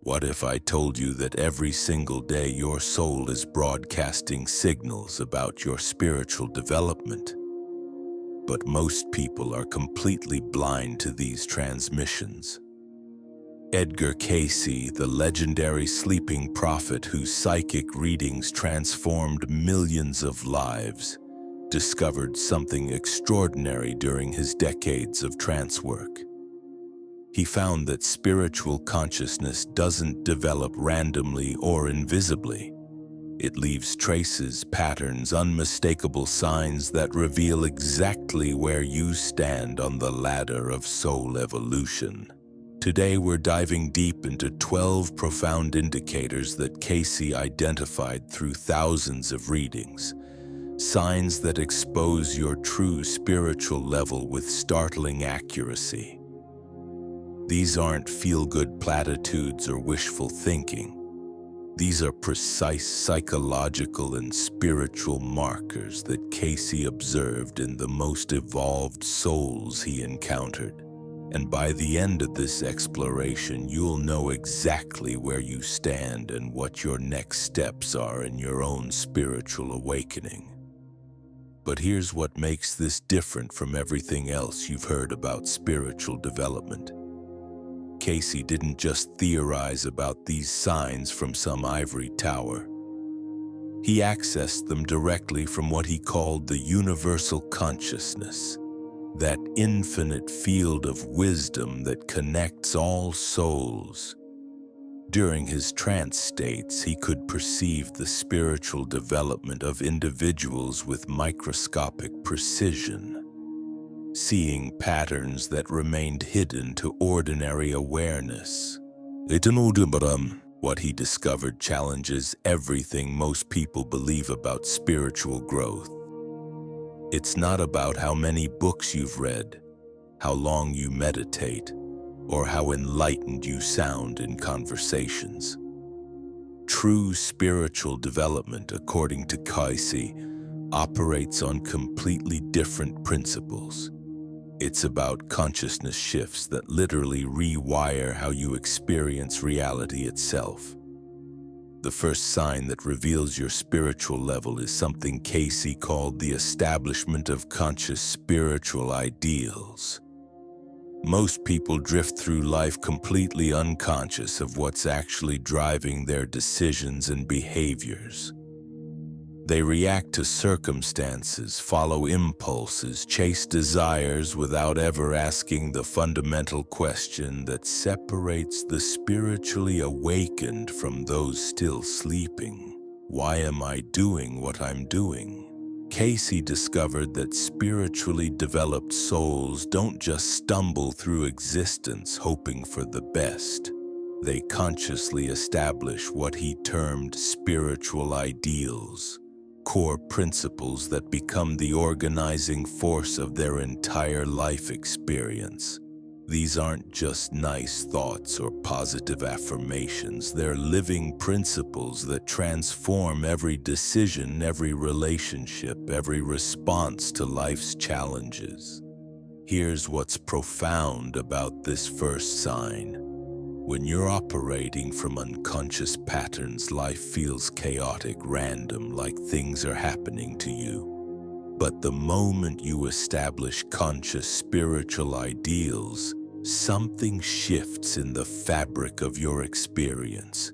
What if I told you that every single day your soul is broadcasting signals about your spiritual development? But most people are completely blind to these transmissions. Edgar Cayce, the legendary sleeping prophet whose psychic readings transformed millions of lives, discovered something extraordinary during his decades of trance work. He found that spiritual consciousness doesn't develop randomly or invisibly. It leaves traces, patterns, unmistakable signs that reveal exactly where you stand on the ladder of soul evolution. Today we're diving deep into 12 profound indicators that Cayce identified through thousands of readings, signs that expose your true spiritual level with startling accuracy. These aren't feel-good platitudes or wishful thinking. These are precise psychological and spiritual markers that Cayce observed in the most evolved souls he encountered. And by the end of this exploration, you'll know exactly where you stand and what your next steps are in your own spiritual awakening. But here's what makes this different from everything else you've heard about spiritual development. Cayce didn't just theorize about these signs from some ivory tower. He accessed them directly from what he called the universal consciousness, that infinite field of wisdom that connects all souls. During his trance states, he could perceive the spiritual development of individuals with microscopic precision, seeing patterns that remained hidden to ordinary awareness. What he discovered challenges everything most people believe about spiritual growth. It's not about how many books you've read, how long you meditate, or how enlightened you sound in conversations. True spiritual development, according to Cayce, operates on completely different principles. It's about consciousness shifts that literally rewire how you experience reality itself. The first sign that reveals your spiritual level is something Cayce called the establishment of conscious spiritual ideals. Most people drift through life completely unconscious of what's actually driving their decisions and behaviors. They react to circumstances, follow impulses, chase desires without ever asking the fundamental question that separates the spiritually awakened from those still sleeping. Why am I doing what I'm doing? Cayce discovered that spiritually developed souls don't just stumble through existence hoping for the best. They consciously establish what he termed spiritual ideals, core principles that become the organizing force of their entire life experience. These aren't just nice thoughts or positive affirmations. They're living principles that transform every decision, every relationship, every response to life's challenges. Here's what's profound about this first sign. When you're operating from unconscious patterns, life feels chaotic, random, like things are happening to you. But the moment you establish conscious spiritual ideals, something shifts in the fabric of your experience.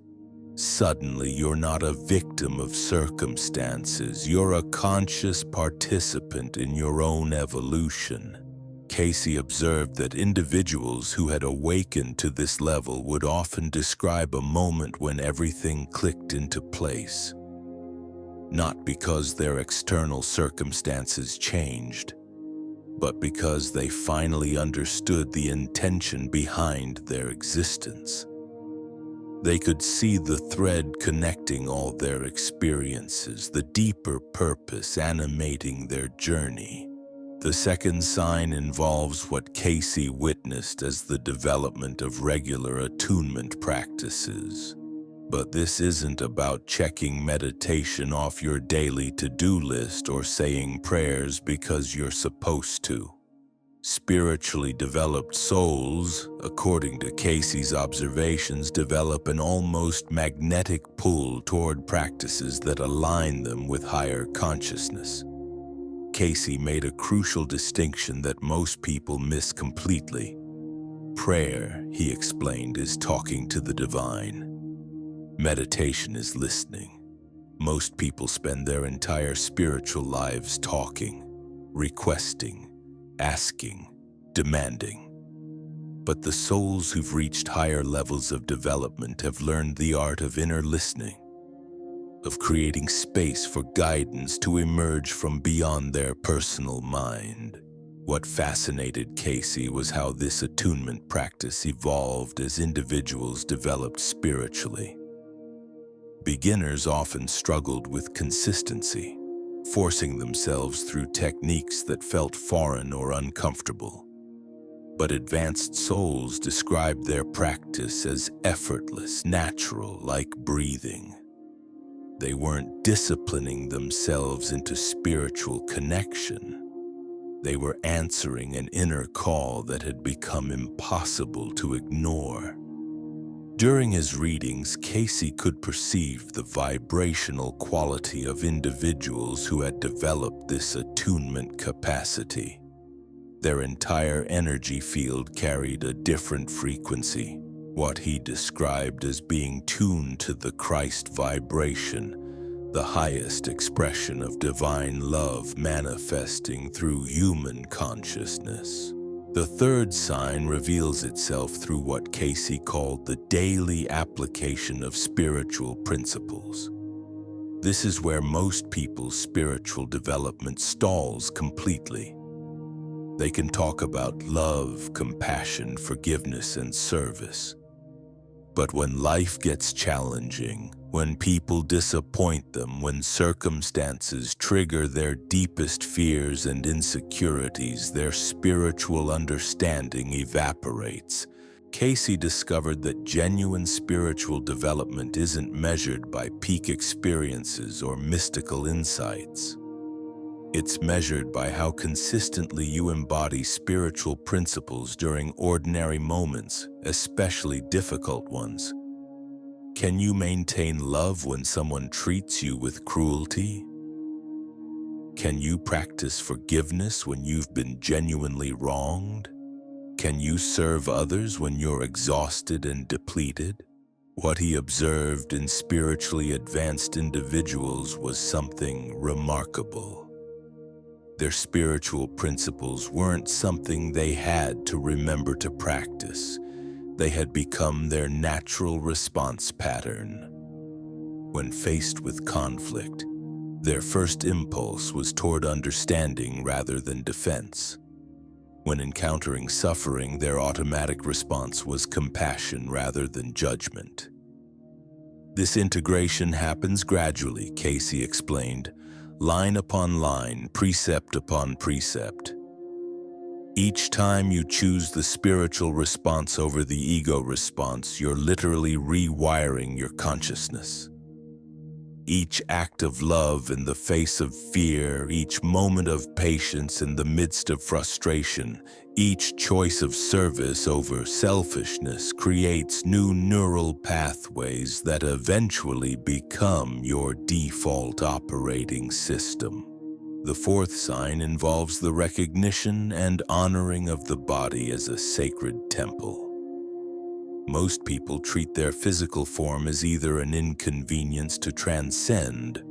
Suddenly, you're not a victim of circumstances. You're a conscious participant in your own evolution. Cayce observed that individuals who had awakened to this level would often describe a moment when everything clicked into place. Not because their external circumstances changed, but because they finally understood the intention behind their existence. They could see the thread connecting all their experiences, the deeper purpose animating their journey. The second sign involves what Cayce witnessed as the development of regular attunement practices. But this isn't about checking meditation off your daily to-do list or saying prayers because you're supposed to. Spiritually developed souls, according to Cayce's observations, develop an almost magnetic pull toward practices that align them with higher consciousness. Cayce made a crucial distinction that most people miss completely. Prayer, he explained, is talking to the divine. Meditation is listening. Most people spend their entire spiritual lives talking, requesting, asking, demanding. But the souls who've reached higher levels of development have learned the art of inner listening, of creating space for guidance to emerge from beyond their personal mind. What fascinated Cayce was how this attunement practice evolved as individuals developed spiritually. Beginners often struggled with consistency, forcing themselves through techniques that felt foreign or uncomfortable. But advanced souls described their practice as effortless, natural, like breathing. They weren't disciplining themselves into spiritual connection. They were answering an inner call that had become impossible to ignore. During his readings, Cayce could perceive the vibrational quality of individuals who had developed this attunement capacity. Their entire energy field carried a different frequency, what he described as being tuned to the Christ vibration, the highest expression of divine love manifesting through human consciousness. The third sign reveals itself through what Cayce called the daily application of spiritual principles. This is where most people's spiritual development stalls completely. They can talk about love, compassion, forgiveness, and service. But when life gets challenging, when people disappoint them, when circumstances trigger their deepest fears and insecurities, their spiritual understanding evaporates. Cayce discovered that genuine spiritual development isn't measured by peak experiences or mystical insights. It's measured by how consistently you embody spiritual principles during ordinary moments, especially difficult ones. Can you maintain love when someone treats you with cruelty? Can you practice forgiveness when you've been genuinely wronged? Can you serve others when you're exhausted and depleted? What he observed in spiritually advanced individuals was something remarkable. Their spiritual principles weren't something they had to remember to practice. They had become their natural response pattern. When faced with conflict, their first impulse was toward understanding rather than defense. When encountering suffering, their automatic response was compassion rather than judgment. This integration happens gradually, Cayce explained, line upon line, precept upon precept. Each time you choose the spiritual response over the ego response, you're literally rewiring your consciousness. Each act of love in the face of fear, each moment of patience in the midst of frustration, each choice of service over selfishness creates new neural pathways that eventually become your default operating system. The fourth sign involves the recognition and honoring of the body as a sacred temple. Most people treat their physical form as either an inconvenience to transcend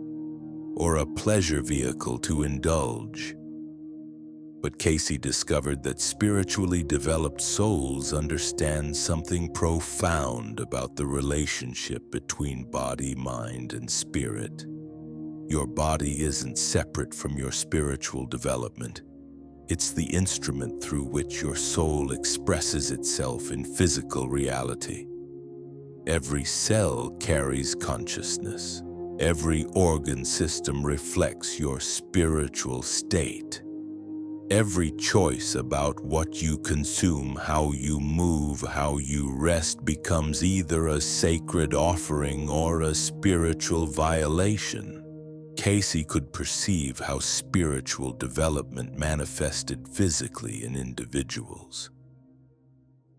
or a pleasure vehicle to indulge. But Cayce discovered that spiritually developed souls understand something profound about the relationship between body, mind, and spirit. Your body isn't separate from your spiritual development. It's the instrument through which your soul expresses itself in physical reality. Every cell carries consciousness. Every organ system reflects your spiritual state. Every choice about what you consume, how you move, how you rest becomes either a sacred offering or a spiritual violation. Cayce could perceive how spiritual development manifested physically in individuals.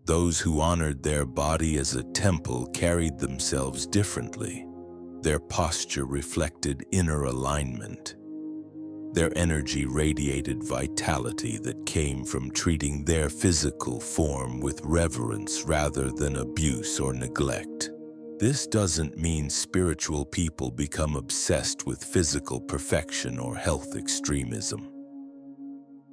Those who honored their body as a temple carried themselves differently. Their posture reflected inner alignment. Their energy radiated vitality that came from treating their physical form with reverence rather than abuse or neglect. This doesn't mean spiritual people become obsessed with physical perfection or health extremism.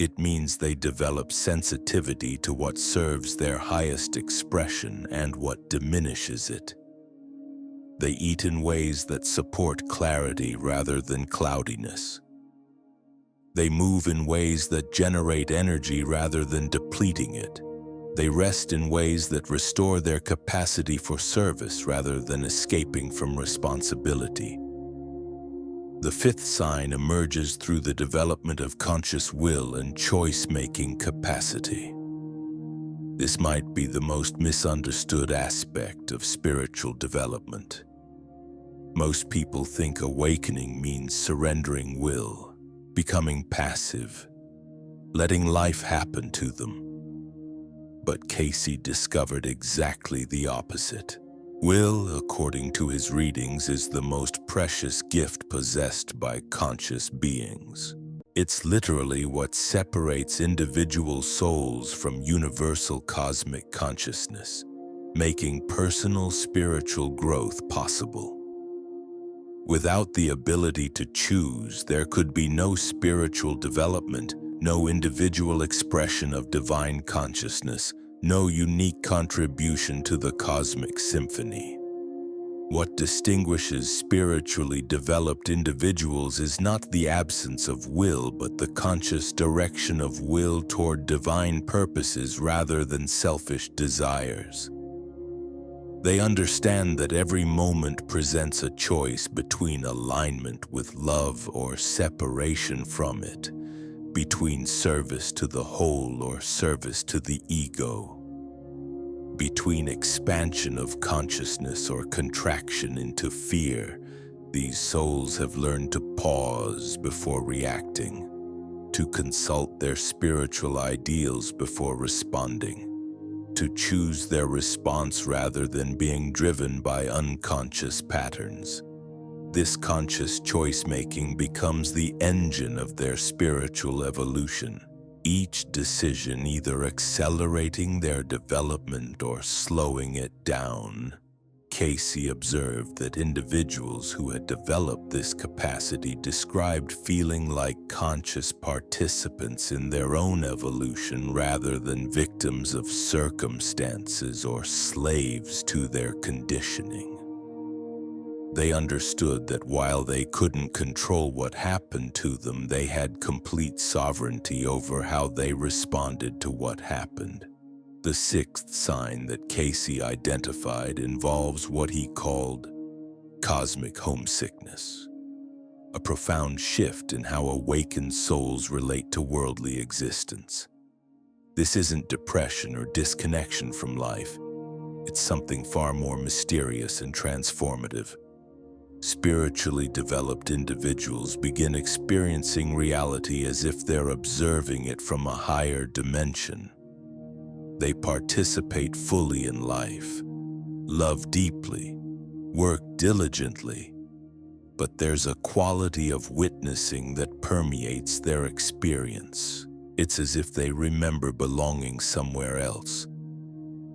It means they develop sensitivity to what serves their highest expression and what diminishes it. They eat in ways that support clarity rather than cloudiness. They move in ways that generate energy rather than depleting it. They rest in ways that restore their capacity for service rather than escaping from responsibility. The fifth sign emerges through the development of conscious will and choice-making capacity. This might be the most misunderstood aspect of spiritual development. Most people think awakening means surrendering will, becoming passive, letting life happen to them. But Cayce discovered exactly the opposite. Will, according to his readings, is the most precious gift possessed by conscious beings. It's literally what separates individual souls from universal cosmic consciousness, making personal spiritual growth possible. Without the ability to choose, there could be no spiritual development, no individual expression of divine consciousness, no unique contribution to the cosmic symphony. What distinguishes spiritually developed individuals is not the absence of will, but the conscious direction of will toward divine purposes rather than selfish desires. They understand that every moment presents a choice between alignment with love or separation from it, between service to the whole or service to the ego, between expansion of consciousness or contraction into fear. These souls have learned to pause before reacting, to consult their spiritual ideals before responding, to choose their response rather than being driven by unconscious patterns. This conscious choice-making becomes the engine of their spiritual evolution, each decision either accelerating their development or slowing it down. Cayce observed that individuals who had developed this capacity described feeling like conscious participants in their own evolution rather than victims of circumstances or slaves to their conditioning. They understood that while they couldn't control what happened to them, they had complete sovereignty over how they responded to what happened. The sixth sign that Cayce identified involves what he called cosmic homesickness, a profound shift in how awakened souls relate to worldly existence. This isn't depression or disconnection from life. It's something far more mysterious and transformative. Spiritually developed individuals begin experiencing reality as if they're observing it from a higher dimension. They participate fully in life, love deeply, work diligently, but there's a quality of witnessing that permeates their experience. It's as if they remember belonging somewhere else,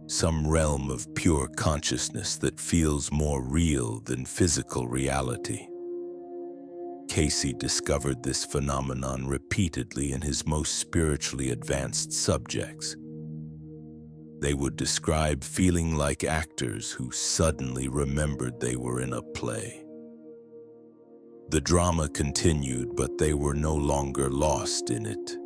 some realm of pure consciousness that feels more real than physical reality. Cayce discovered this phenomenon repeatedly in his most spiritually advanced subjects. They would describe feeling like actors who suddenly remembered they were in a play. The drama continued, but they were no longer lost in it.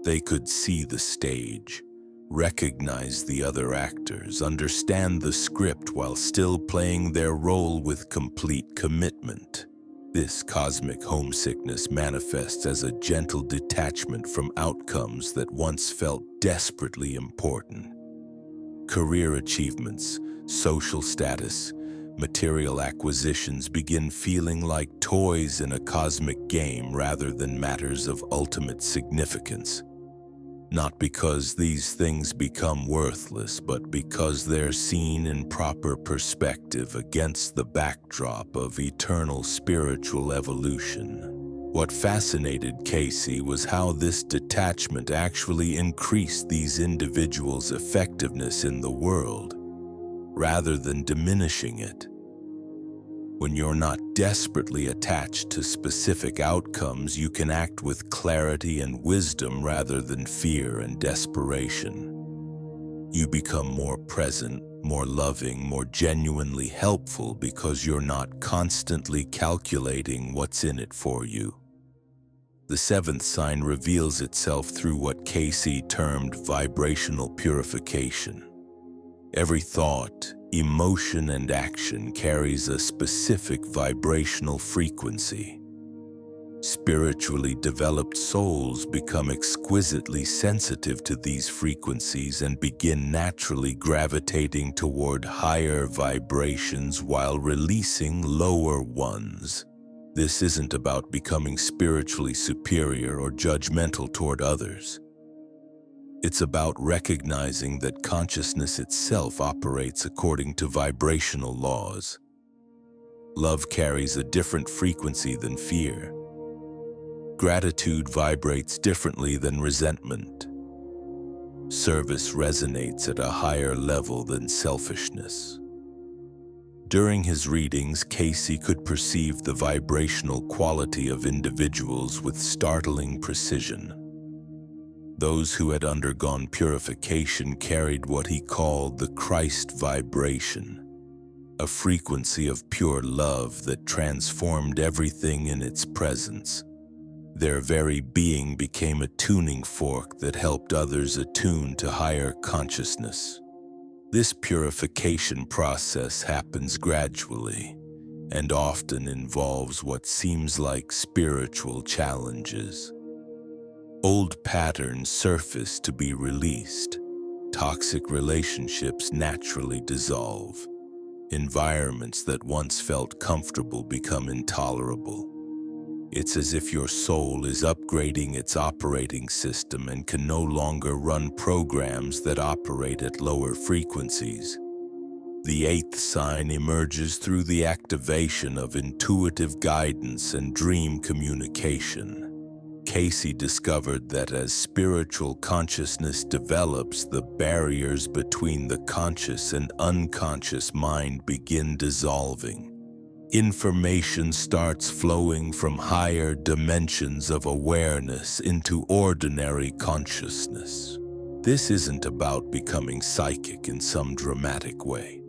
They could see the stage, recognize the other actors, understand the script while still playing their role with complete commitment. This cosmic homesickness manifests as a gentle detachment from outcomes that once felt desperately important. Career achievements, social status, Material acquisitions begin feeling like toys in a cosmic game rather than matters of ultimate significance. Not because these things become worthless, but because they're seen in proper perspective against the backdrop of eternal spiritual evolution. What fascinated Cayce was how this detachment actually increased these individuals' effectiveness in the world, rather than diminishing it. When you're not desperately attached to specific outcomes, you can act with clarity and wisdom rather than fear and desperation. You become more present, more loving, more genuinely helpful because you're not constantly calculating what's in it for you. The seventh sign reveals itself through what Cayce termed vibrational purification. Every thought, emotion, and action carries a specific vibrational frequency. Spiritually developed souls become exquisitely sensitive to these frequencies and begin naturally gravitating toward higher vibrations while releasing lower ones. This isn't about becoming spiritually superior or judgmental toward others. It's about recognizing that consciousness itself operates according to vibrational laws. Love carries a different frequency than fear. Gratitude vibrates differently than resentment. Service resonates at a higher level than selfishness. During his readings, Cayce could perceive the vibrational quality of individuals with startling precision. Those who had undergone purification carried what he called the Christ vibration, a frequency of pure love that transformed everything in its presence. Their very being became a tuning fork that helped others attune to higher consciousness. This purification process happens gradually and often involves what seems like spiritual challenges. Old patterns surface to be released. Toxic relationships naturally dissolve. Environments that once felt comfortable become intolerable. It's as if your soul is upgrading its operating system and can no longer run programs that operate at lower frequencies. The eighth sign emerges through the activation of intuitive guidance and dream communication. Cayce discovered that as spiritual consciousness develops, the barriers between the conscious and unconscious mind begin dissolving. Information starts flowing from higher dimensions of awareness into ordinary consciousness. This isn't about becoming psychic in some dramatic way.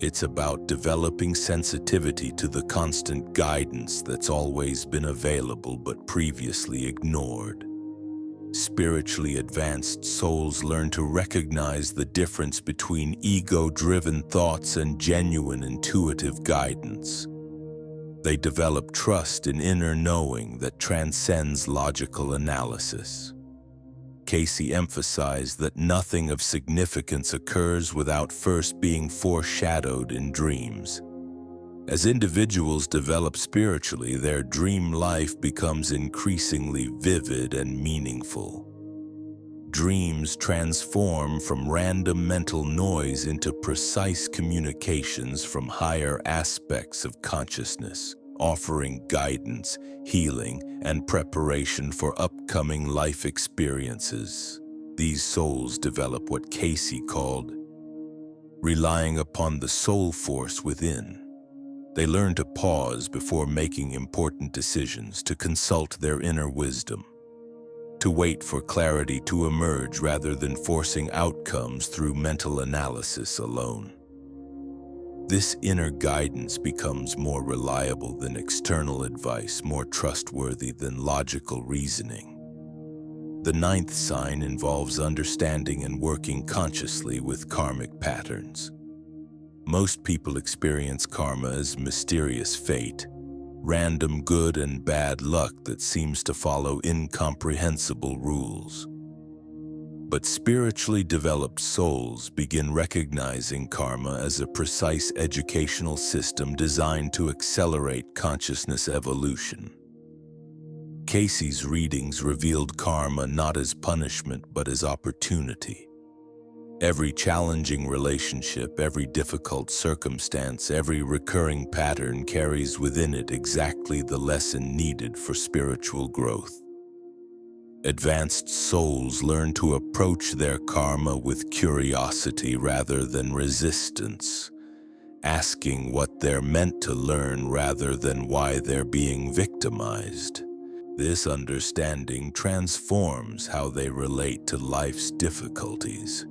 It's about developing sensitivity to the constant guidance that's always been available but previously ignored. Spiritually advanced souls learn to recognize the difference between ego-driven thoughts and genuine intuitive guidance. They develop trust in inner knowing that transcends logical analysis. Cayce emphasized that nothing of significance occurs without first being foreshadowed in dreams. As individuals develop spiritually, their dream life becomes increasingly vivid and meaningful. Dreams transform from random mental noise into precise communications from higher aspects of consciousness, offering guidance, healing, and preparation for upcoming life experiences. These souls develop what Cayce called relying upon the soul force within. They learn to pause before making important decisions, to consult their inner wisdom, to wait for clarity to emerge rather than forcing outcomes through mental analysis alone. This inner guidance becomes more reliable than external advice, more trustworthy than logical reasoning. The ninth sign involves understanding and working consciously with karmic patterns. Most people experience karma as mysterious fate, random good and bad luck that seems to follow incomprehensible rules. But spiritually developed souls begin recognizing karma as a precise educational system designed to accelerate consciousness evolution. Cayce's readings revealed karma not as punishment but as opportunity. Every challenging relationship, every difficult circumstance, every recurring pattern carries within it exactly the lesson needed for spiritual growth. Advanced souls learn to approach their karma with curiosity rather than resistance, asking what they're meant to learn rather than why they're being victimized. This understanding transforms how they relate to life's difficulties.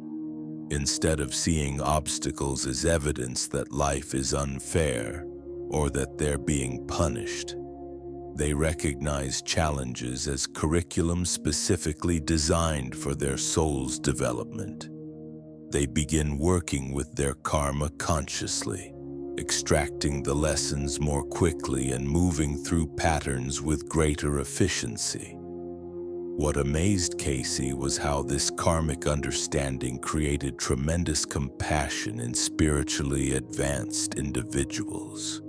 Instead of seeing obstacles as evidence that life is unfair or that they're being punished, they recognize challenges as curriculum specifically designed for their soul's development. They begin working with their karma consciously, extracting the lessons more quickly and moving through patterns with greater efficiency. What amazed Cayce was how this karmic understanding created tremendous compassion in spiritually advanced individuals.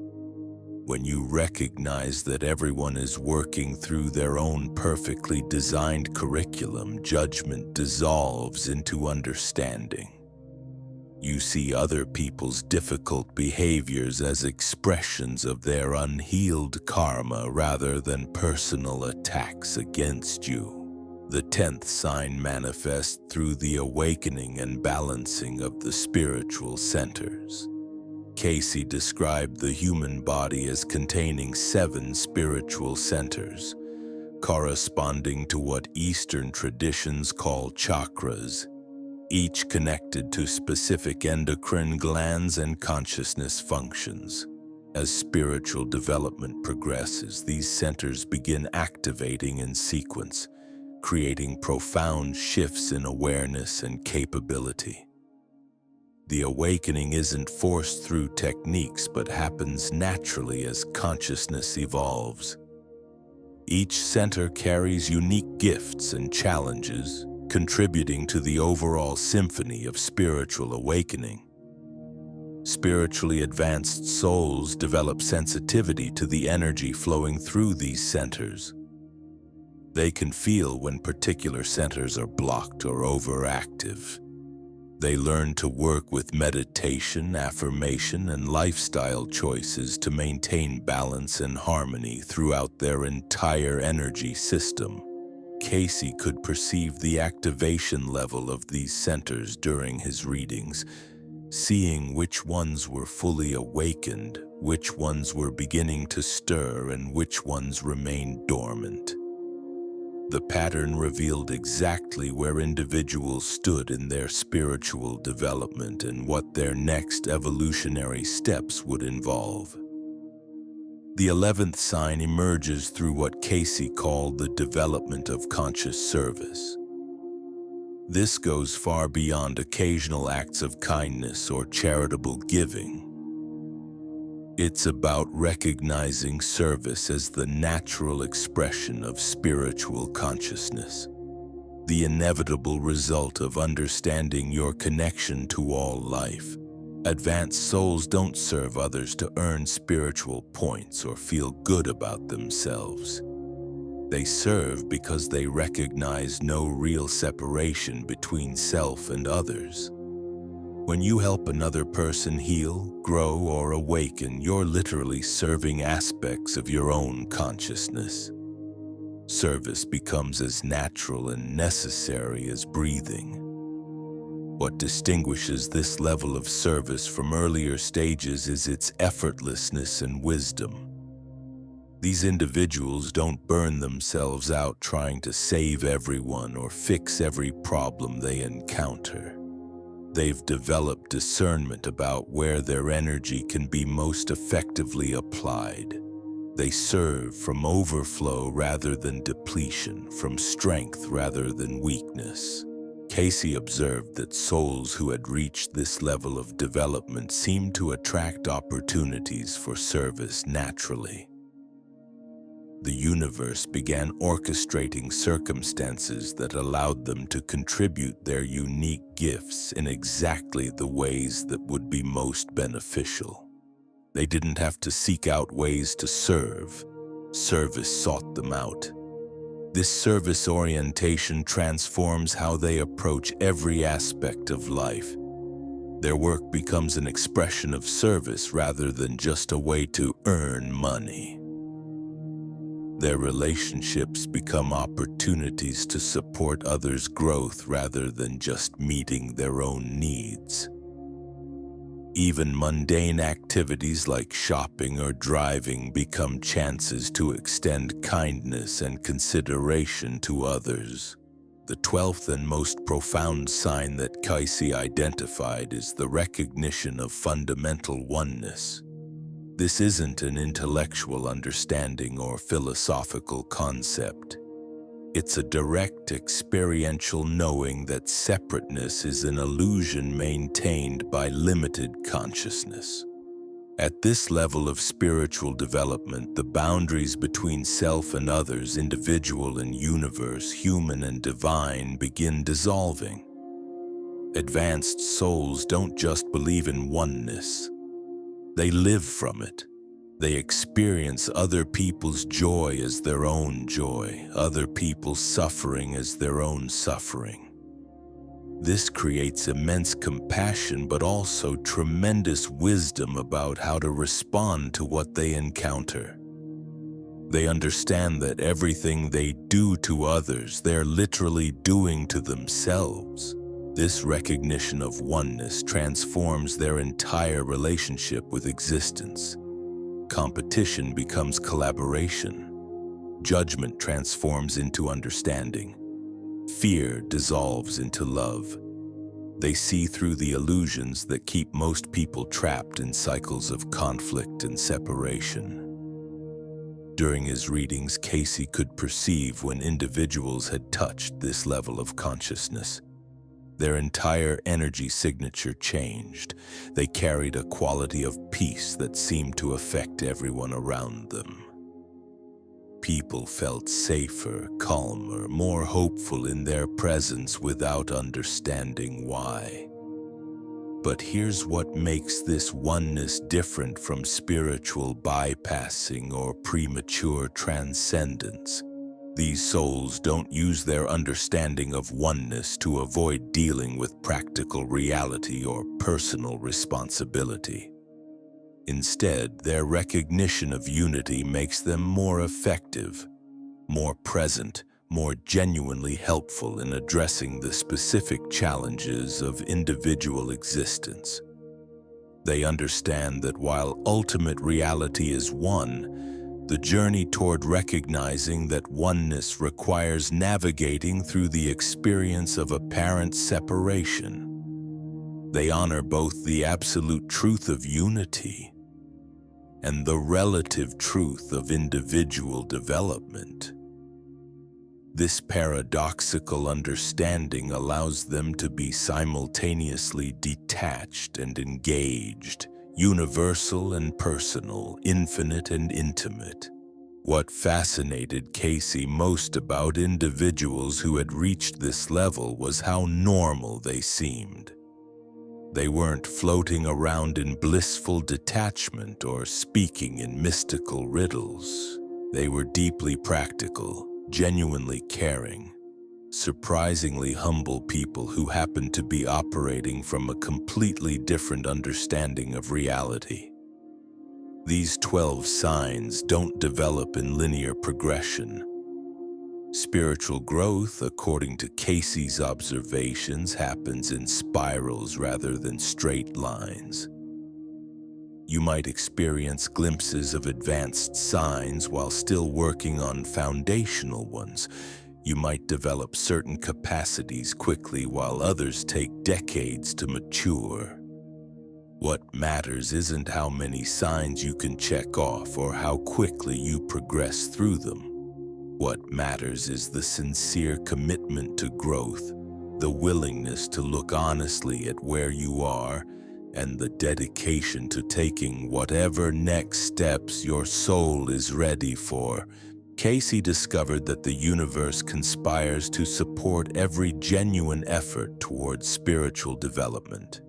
When you recognize that everyone is working through their own perfectly designed curriculum, judgment dissolves into understanding. You see other people's difficult behaviors as expressions of their unhealed karma rather than personal attacks against you. The 10th sign manifests through the awakening and balancing of the spiritual centers. Cayce described the human body as containing 7 spiritual centers, corresponding to what Eastern traditions call chakras, each connected to specific endocrine glands and consciousness functions. As spiritual development progresses, these centers begin activating in sequence, creating profound shifts in awareness and capability. The awakening isn't forced through techniques but happens naturally as consciousness evolves. Each center carries unique gifts and challenges, contributing to the overall symphony of spiritual awakening. Spiritually advanced souls develop sensitivity to the energy flowing through these centers. They can feel when particular centers are blocked or overactive. They learn to work with meditation, affirmation, and lifestyle choices to maintain balance and harmony throughout their entire energy system. Cayce could perceive the activation level of these centers during his readings, seeing which ones were fully awakened, which ones were beginning to stir, and which ones remained dormant. The pattern revealed exactly where individuals stood in their spiritual development and what their next evolutionary steps would involve. The 11th sign emerges through what Cayce called the development of conscious service. This goes far beyond occasional acts of kindness or charitable giving. It's about recognizing service as the natural expression of spiritual consciousness, the inevitable result of understanding your connection to all life. Advanced souls don't serve others to earn spiritual points or feel good about themselves. They serve because they recognize no real separation between self and others. When you help another person heal, grow, or awaken, you're literally serving aspects of your own consciousness. Service becomes as natural and necessary as breathing. What distinguishes this level of service from earlier stages is its effortlessness and wisdom. These individuals don't burn themselves out trying to save everyone or fix every problem they encounter. They've developed discernment about where their energy can be most effectively applied. They serve from overflow rather than depletion, from strength rather than weakness. Cayce observed that souls who had reached this level of development seemed to attract opportunities for service naturally. The universe began orchestrating circumstances that allowed them to contribute their unique gifts in exactly the ways that would be most beneficial. They didn't have to seek out ways to serve. Service sought them out. This service orientation transforms how they approach every aspect of life. Their work becomes an expression of service rather than just a way to earn money. Their relationships become opportunities to support others' growth rather than just meeting their own needs. Even mundane activities like shopping or driving become chances to extend kindness and consideration to others. The 12th and most profound sign that Cayce identified is the recognition of fundamental oneness. This isn't an intellectual understanding or philosophical concept. It's a direct experiential knowing that separateness is an illusion maintained by limited consciousness. At this level of spiritual development, the boundaries between self and others, individual and universe, human and divine, begin dissolving. Advanced souls don't just believe in oneness. They live from it. They experience other people's joy as their own joy, other people's suffering as their own suffering. This creates immense compassion, but also tremendous wisdom about how to respond to what they encounter. They understand that everything they do to others, they're literally doing to themselves. This recognition of oneness transforms their entire relationship with existence. Competition becomes collaboration. Judgment transforms into understanding. Fear dissolves into love. They see through the illusions that keep most people trapped in cycles of conflict and separation. During his readings, Cayce could perceive when individuals had touched this level of consciousness. Their entire energy signature changed. They carried a quality of peace that seemed to affect everyone around them. People felt safer, calmer, more hopeful in their presence without understanding why. But here's what makes this oneness different from spiritual bypassing or premature transcendence. These souls don't use their understanding of oneness to avoid dealing with practical reality or personal responsibility. Instead, their recognition of unity makes them more effective, more present, more genuinely helpful in addressing the specific challenges of individual existence. They understand that while ultimate reality is one, the journey toward recognizing that oneness requires navigating through the experience of apparent separation. They honor both the absolute truth of unity and the relative truth of individual development. This paradoxical understanding allows them to be simultaneously detached and engaged, universal and personal, infinite and intimate. What fascinated Cayce most about individuals who had reached this level was how normal they seemed. They weren't floating around in blissful detachment or speaking in mystical riddles. They were deeply practical, genuinely caring, surprisingly humble people who happened to be operating from a completely different understanding of reality. These 12 signs don't develop in linear progression. Spiritual growth, according to Cayce's observations, happens in spirals rather than straight lines. You might experience glimpses of advanced signs while still working on foundational ones. You might develop certain capacities quickly while others take decades to mature. What matters isn't how many signs you can check off or how quickly you progress through them. What matters is the sincere commitment to growth, the willingness to look honestly at where you are, and the dedication to taking whatever next steps your soul is ready for. Cayce discovered that the universe conspires to support every genuine effort towards spiritual development.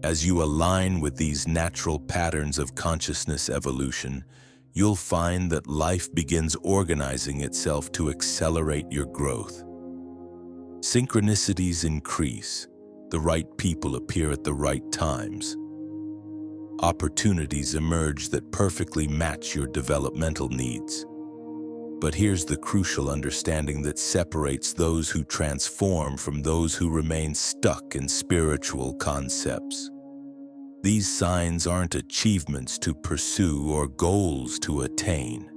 As you align with these natural patterns of consciousness evolution, you'll find that life begins organizing itself to accelerate your growth. Synchronicities increase, the right people appear at the right times. Opportunities emerge that perfectly match your developmental needs. But here's the crucial understanding that separates those who transform from those who remain stuck in spiritual concepts. These signs aren't achievements to pursue or goals to attain.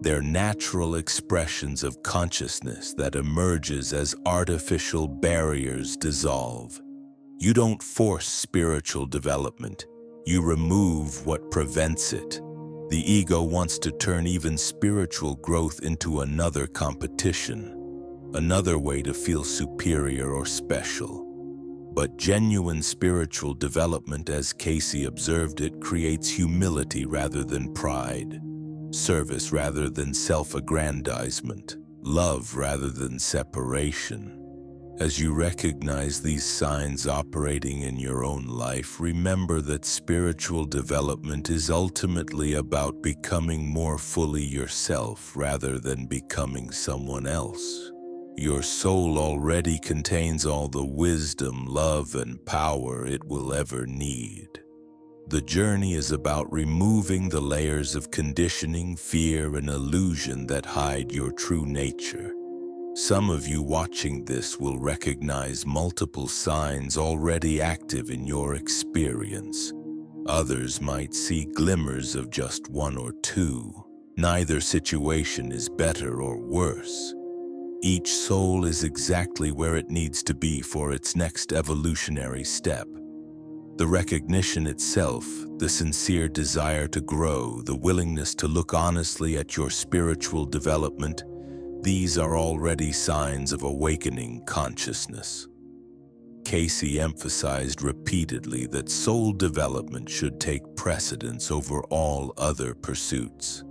They're natural expressions of consciousness that emerges as artificial barriers dissolve. You don't force spiritual development. You remove what prevents it. The ego wants to turn even spiritual growth into another competition, another way to feel superior or special. But genuine spiritual development, as Cayce observed it, creates humility rather than pride, service rather than self-aggrandizement, love rather than separation. As you recognize these signs operating in your own life, remember that spiritual development is ultimately about becoming more fully yourself rather than becoming someone else. Your soul already contains all the wisdom, love, and power it will ever need. The journey is about removing the layers of conditioning, fear, and illusion that hide your true nature. Some of you watching this will recognize multiple signs already active in your experience. Others might see glimmers of just one or two. Neither situation is better or worse. Each soul is exactly where it needs to be for its next evolutionary step. The recognition itself, the sincere desire to grow, the willingness to look honestly at your spiritual development, these are already signs of awakening consciousness. Cayce emphasized repeatedly that soul development should take precedence over all other pursuits.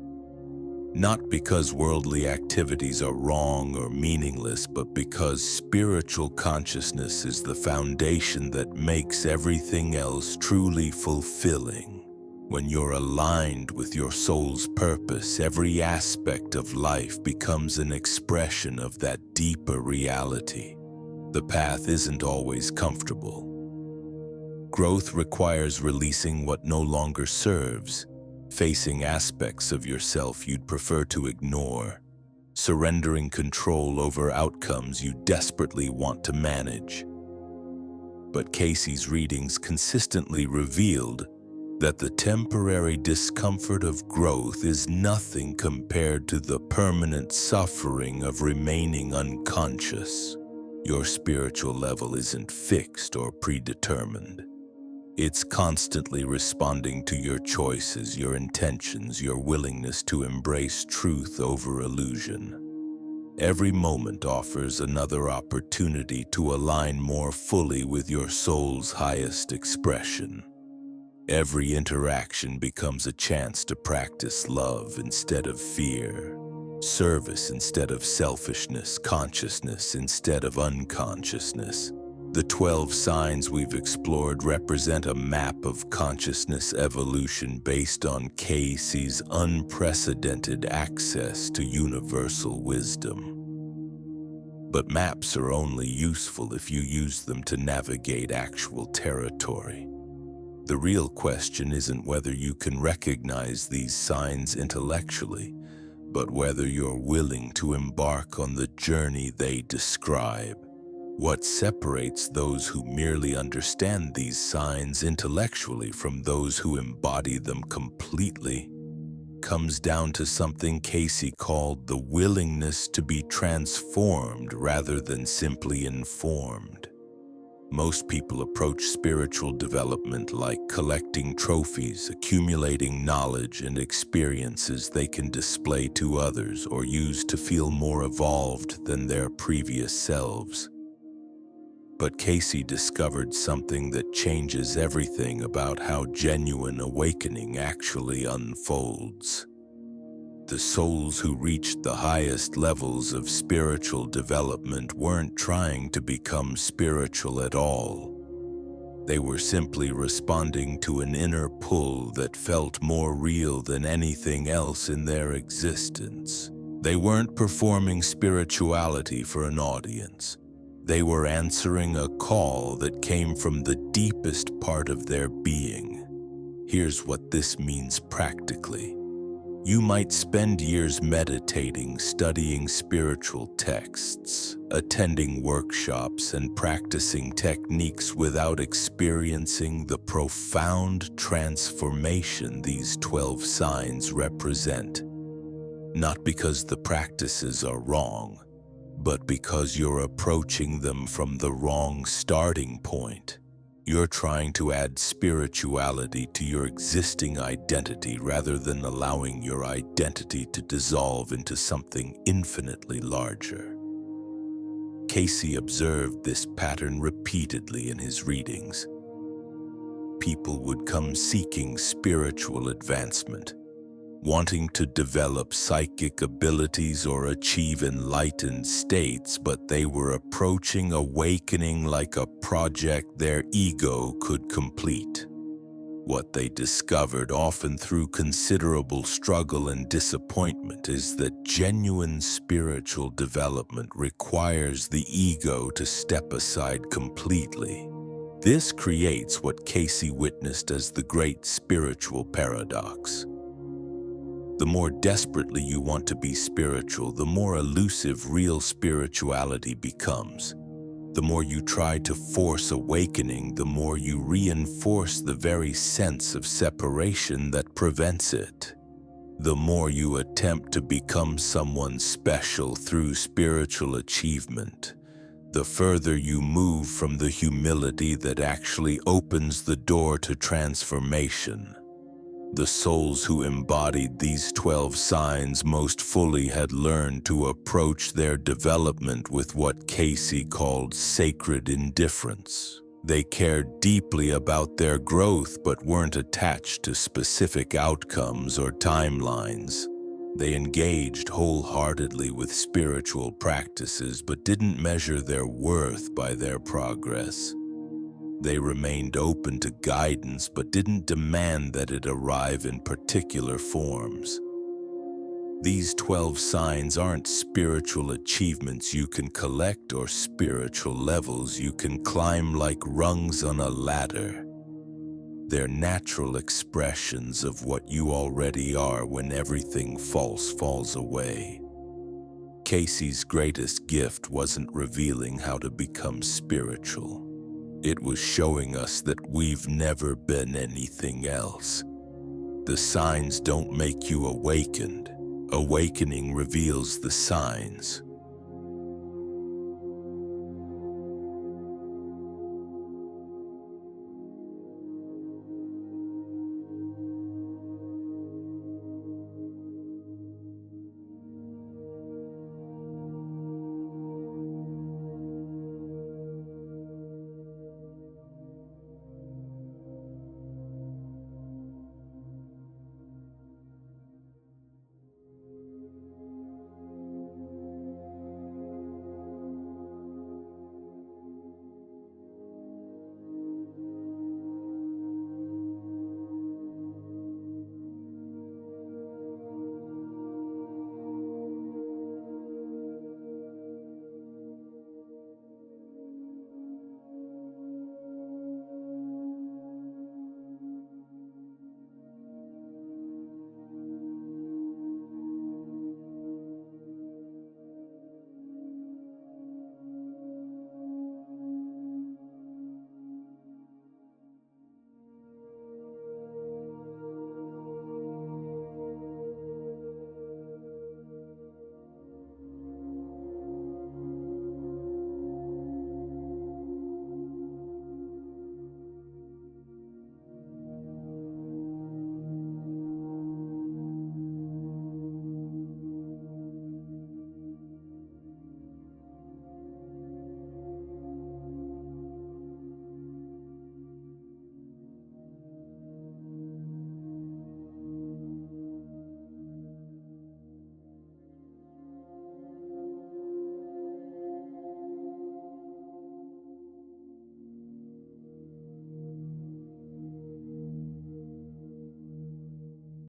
Not because worldly activities are wrong or meaningless, but because spiritual consciousness is the foundation that makes everything else truly fulfilling. When you're aligned with your soul's purpose, every aspect of life becomes an expression of that deeper reality. The path isn't always comfortable. Growth requires releasing what no longer serves, facing aspects of yourself you'd prefer to ignore, surrendering control over outcomes you desperately want to manage. But Cayce's readings consistently revealed that the temporary discomfort of growth is nothing compared to the permanent suffering of remaining unconscious. Your spiritual level isn't fixed or predetermined. It's constantly responding to your choices, your intentions, your willingness to embrace truth over illusion. Every moment offers another opportunity to align more fully with your soul's highest expression. Every interaction becomes a chance to practice love instead of fear, service instead of selfishness, consciousness instead of unconsciousness. The 12 signs we've explored represent a map of consciousness evolution based on Cayce's unprecedented access to universal wisdom. But maps are only useful if you use them to navigate actual territory. The real question isn't whether you can recognize these signs intellectually, but whether you're willing to embark on the journey they describe. What separates those who merely understand these signs intellectually from those who embody them completely comes down to something Cayce called the willingness to be transformed rather than simply informed. Most people approach spiritual development like collecting trophies, accumulating knowledge and experiences they can display to others or use to feel more evolved than their previous selves. But Cayce discovered something that changes everything about how genuine awakening actually unfolds. The souls who reached the highest levels of spiritual development weren't trying to become spiritual at all. They were simply responding to an inner pull that felt more real than anything else in their existence. They weren't performing spirituality for an audience. They were answering a call that came from the deepest part of their being. Here's what this means practically. You might spend years meditating, studying spiritual texts, attending workshops, and practicing techniques without experiencing the profound transformation these 12 signs represent. Not because the practices are wrong, but because you're approaching them from the wrong starting point. You're trying to add spirituality to your existing identity rather than allowing your identity to dissolve into something infinitely larger. Cayce observed this pattern repeatedly in his readings. People would come seeking spiritual advancement, wanting to develop psychic abilities or achieve enlightened states, but they were approaching awakening like a project their ego could complete. What they discovered, often through considerable struggle and disappointment, is that genuine spiritual development requires the ego to step aside completely. This creates what Cayce witnessed as the great spiritual paradox. The more desperately you want to be spiritual, the more elusive real spirituality becomes. The more you try to force awakening, the more you reinforce the very sense of separation that prevents it. The more you attempt to become someone special through spiritual achievement, the further you move from the humility that actually opens the door to transformation. The souls who embodied these 12 signs most fully had learned to approach their development with what Cayce called sacred indifference. They cared deeply about their growth but weren't attached to specific outcomes or timelines. They engaged wholeheartedly with spiritual practices but didn't measure their worth by their progress. They remained open to guidance but didn't demand that it arrive in particular forms. These 12 signs aren't spiritual achievements you can collect or spiritual levels you can climb like rungs on a ladder. They're natural expressions of what you already are when everything false falls away. Cayce's greatest gift wasn't revealing how to become spiritual. It was showing us that we've never been anything else. The signs don't make you awakened. Awakening reveals the signs.